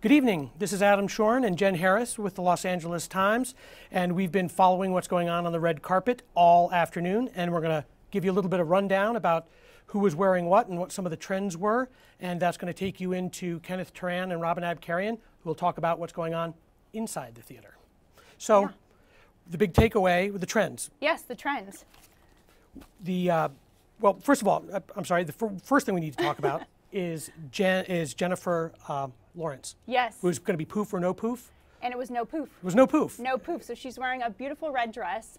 Good evening. This is Adam Shorn and Jen Harris with the Los Angeles Times, and we've been following what's going on the red carpet all afternoon, and we're going to give you a little bit of rundown about who was wearing what and what some of the trends were, and that's going to take you into Kenneth Turan and Robin Abkarian, who will talk about what's going on inside the theater. So, the big takeaway with the trends. Yes, the trends. Well, first of all, I'm sorry, the first thing we need to talk about is Jennifer Lawrence. Yes. Who's going to be poof or no poof? And it was no poof. It was no poof. No poof. So she's wearing a beautiful red dress.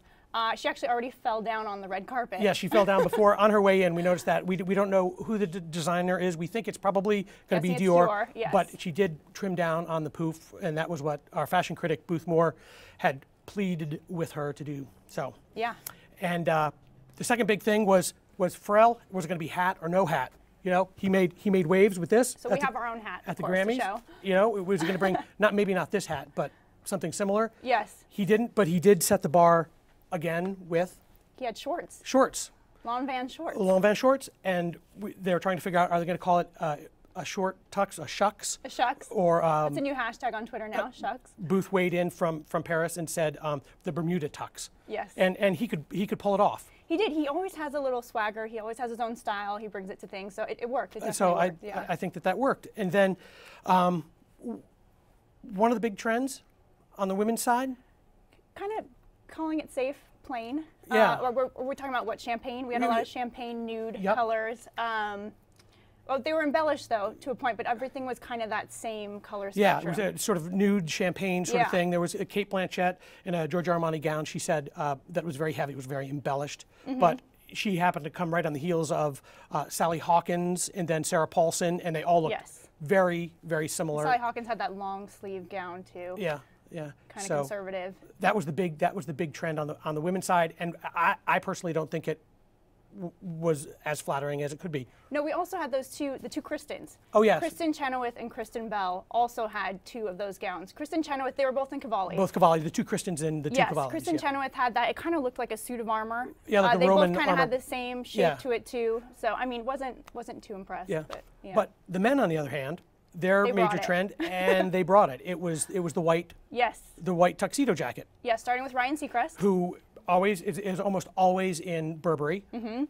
She actually already fell down on the red carpet. Yeah, she fell down before on her way in. We noticed that. We don't know who the designer is. We think it's probably going to be Dior. Yes. But she did trim down on the poof, and that was what our fashion critic, Booth Moore, had pleaded with her to do. So. Yeah. And the second big thing was Pharrell was going to be hat or no hat. You know, he made waves with this. So we have our own hat at the course, Grammys. to show. You know, it was going to bring maybe not this hat, but something similar. Yes. He didn't, but he did set the bar again with. He had shorts. Shorts. Lanvin shorts. Lanvin shorts, and they were trying to figure out, are they going to call it a short tux, a shucks? A shucks. Or that's a new hashtag on Twitter now, shucks. Booth weighed in from Paris and said the Bermuda tux. Yes. And he could pull it off. He did. He always has a little swagger. He always has his own style. He brings it to things. So it worked. It definitely worked. Yeah. I think that worked. And then one of the big trends on the women's side? Kind of calling it safe, plain. Yeah. We're talking about what, champagne? We had a lot of champagne nude Yep. colors. Well, they were embellished, though, to a point, but everything was kind of that same color Yeah, spectrum. it was a sort of nude champagne sort of thing. There was a Kate Blanchett in a Giorgio Armani gown. She said that was very heavy, it was very embellished. But she happened to come right on the heels of Sally Hawkins and then Sarah Paulson, and they all looked very, very similar. Sally Hawkins had that long sleeve gown, too. Yeah, yeah. Kind of conservative. That was the big trend on the women's side, and I personally don't think it was as flattering as it could be. No, we also had the two Kristens. Oh, yes. Kristin Chenoweth and Kristen Bell also had two of those gowns. Kristin Chenoweth, they were both in Cavalli. Both Cavalli, the two Kristens and the two Cavallis. Yes, Kristin Chenoweth had that. It kind of looked like a suit of armor. Yeah, like they a Roman both kind of armor. had the same shape to it too. So I mean, wasn't too impressed. Yeah. But the men, on the other hand, their major trend, and they brought it. It was the white. Yes. The white tuxedo jacket. Yeah, starting with Ryan Seacrest. Who is almost always in Burberry,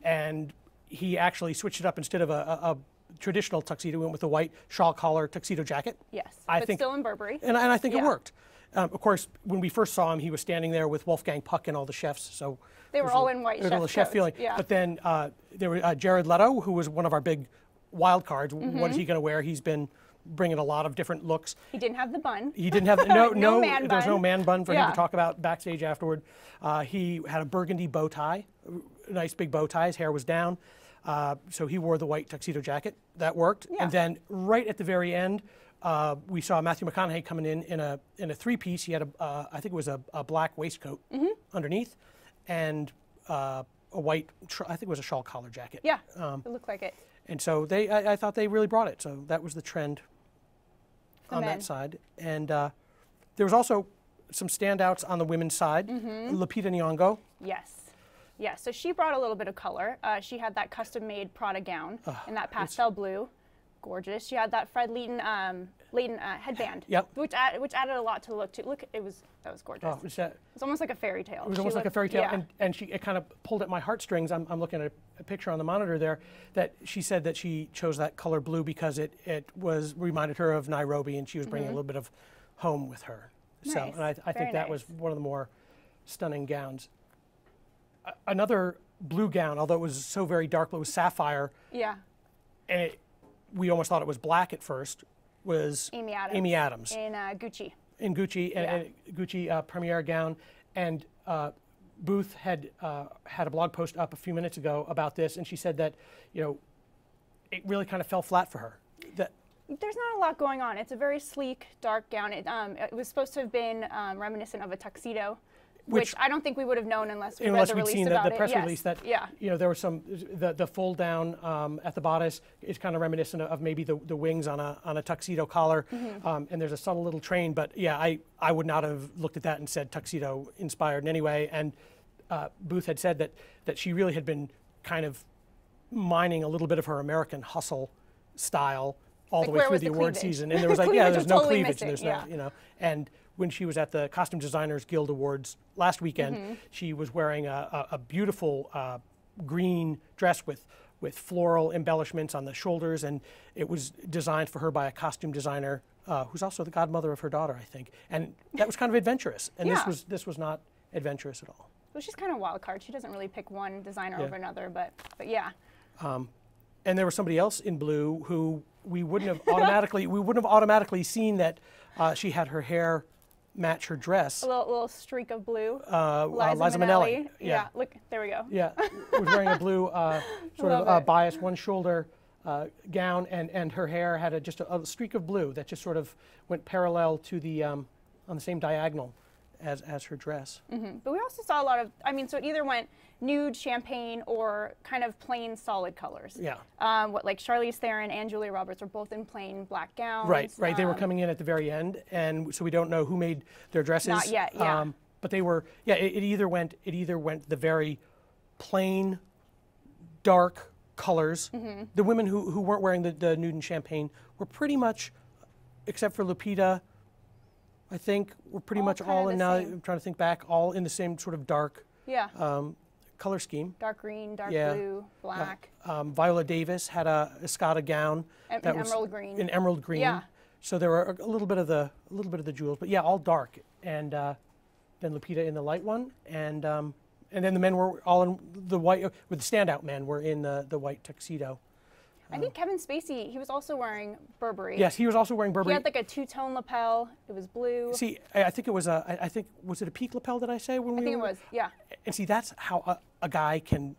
and he actually switched it up. Instead of a traditional tuxedo, went with a white shawl collar tuxedo jacket. Yes, I but think, still in Burberry. And I think it worked. Of course, when we first saw him, he was standing there with Wolfgang Puck and all the chefs. So they were all in white chef coats. Chef feeling. Yeah. But then there was Jared Leto, who was one of our big wild cards. What is he going to wear? He's been bringing a lot of different looks. He didn't have the bun. He didn't have no man bun. There was no man bun for him to talk about backstage afterward. He had a burgundy bow tie, nice big bow tie. His hair was down. So he wore the white tuxedo jacket. That worked. Yeah. And then right at the very end, we saw Matthew McConaughey coming in a three-piece. He had I think it was a black waistcoat underneath, and a white, I think it was a shawl collar jacket. Yeah, it looked like it. And so I thought they really brought it. So that was the trend on that side. And there was also some standouts on the women's side. Lupita Nyong'o. Yes. Yeah, so she brought a little bit of color. She had that custom-made Prada gown in that pastel blue. Gorgeous. She had that Fred Leighton headband, which added a lot to the look too. Look, that was gorgeous. Oh, it's almost like a fairy tale. It was almost like a fairy tale, and it kind of pulled at my heartstrings. I'm looking at a picture on the monitor there that she said that she chose that color blue because it reminded her of Nairobi, and she was bringing a little bit of home with her. Nice. So, and I think that was one of the more stunning gowns. Another blue gown, although it was so very dark, but it was sapphire. Yeah. And we almost thought it was black at first. Was Amy Adams. Amy Adams. In Gucci. In Gucci, and Gucci premiere gown. And Booth had a blog post up a few minutes ago about this, and she said that, it really kind of fell flat for her. There's not a lot going on. It's a very sleek, dark gown. It was supposed to have been reminiscent of a tuxedo, which I don't think we would have known unless we read the release seen about the press release. That there was some the fold down at the bodice is kind of reminiscent of maybe the wings on a tuxedo collar, and there's a subtle little train. But yeah, I would not have looked at that and said tuxedo inspired in any way. And Booth had said that she really had been kind of mining a little bit of her American hustle style all the way through the award season, and there was like, yeah, there's no cleavage, and there's no, you know, and when she was at the Costume Designers Guild Awards last weekend, she was wearing a beautiful green dress with floral embellishments on the shoulders, and it was designed for her by a costume designer who's also the godmother of her daughter, I think, and that was kind of adventurous, and this was not adventurous at all. Well, she's kind of a wild card. She doesn't really pick one designer over another, but yeah. And there was somebody else in blue who we wouldn't have automatically seen that she had her hair match her dress. A little streak of blue. Liza Minnelli. Yeah, look, there we go. Yeah, was wearing a blue sort of bias one shoulder gown, and her hair had just a streak of blue that just sort of went parallel to the on the same diagonal as her dress. But we also saw a lot of, I mean, so it either went nude, champagne, or kind of plain solid colors. Yeah. Like Charlize Theron and Julia Roberts were both in plain black gowns. Right. They were coming in at the very end, and so we don't know who made their dresses. Not yet. Yeah. But they were. Yeah. It either went the very plain, dark colors. The women who weren't wearing the nude and champagne were pretty much, except for Lupita, I think, were pretty much all in. Now I'm trying to think back, all in the same sort of dark. Color scheme. Dark green, dark blue, black. Viola Davis had a Escada gown that was emerald green. In emerald green. Yeah. So there were a little bit of the jewels, but yeah, all dark. And then Lupita in the light one, and then the men were all in the white. With the standout men were in the white tuxedo. I think Kevin Spacey, he was also wearing Burberry. Yes, he was also wearing Burberry. He had like a two-tone lapel. It was blue. See, I think it was was it a peak lapel, did I say? I think it was, yeah. And see, that's how a guy can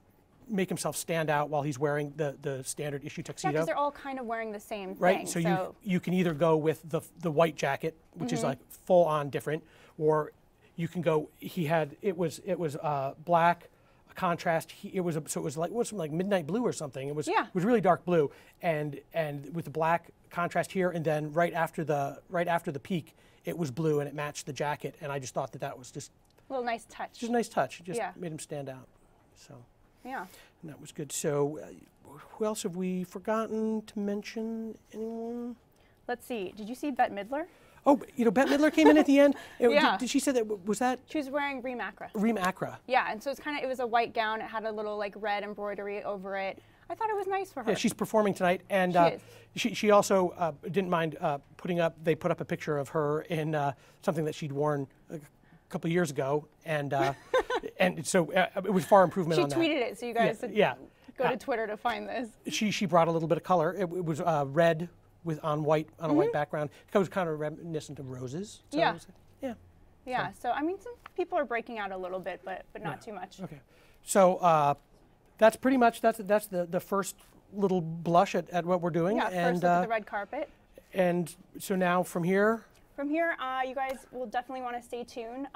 make himself stand out while he's wearing the standard issue tuxedo. Yeah, because they're all kind of wearing the same thing. Right, so you can either go with the white jacket, which is like full on different, or you can go, it was black, contrast. It was something like midnight blue or something. It was really dark blue, and with the black contrast here, and then right after the peak, it was blue and it matched the jacket. And I just thought that was just a little nice touch. Just a nice touch. It just made him stand out. So yeah, and that was good. So who else have we forgotten to mention? Anyone? Let's see. Did you see Bette Midler? Oh, you know, Bette Midler came in at the end. Did she say that? Was that? She was wearing Reem Acra. Reem Acra. Yeah, and so it was a white gown. It had a little like red embroidery over it. I thought it was nice for her. Yeah, she's performing tonight, and she also didn't mind putting up. They put up a picture of her in something that she'd worn a couple of years ago, and and so it was far improvement on that. She tweeted it, so you guys go to Twitter to find this. She brought a little bit of color. It was red. On a white background. It was kind of reminiscent of roses. So yeah. So I mean, some people are breaking out a little bit, but not too much. Okay. So that's pretty much that's the first little blush at what we're doing. Yeah. First look at the red carpet. And so now from here. From here, you guys will definitely want to stay tuned.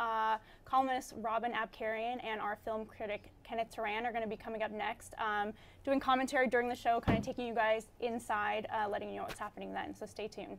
Columnist Robin Abkarian and our film critic Kenneth Turan are going to be coming up next, doing commentary during the show, kind of taking you guys inside, letting you know what's happening then. So stay tuned.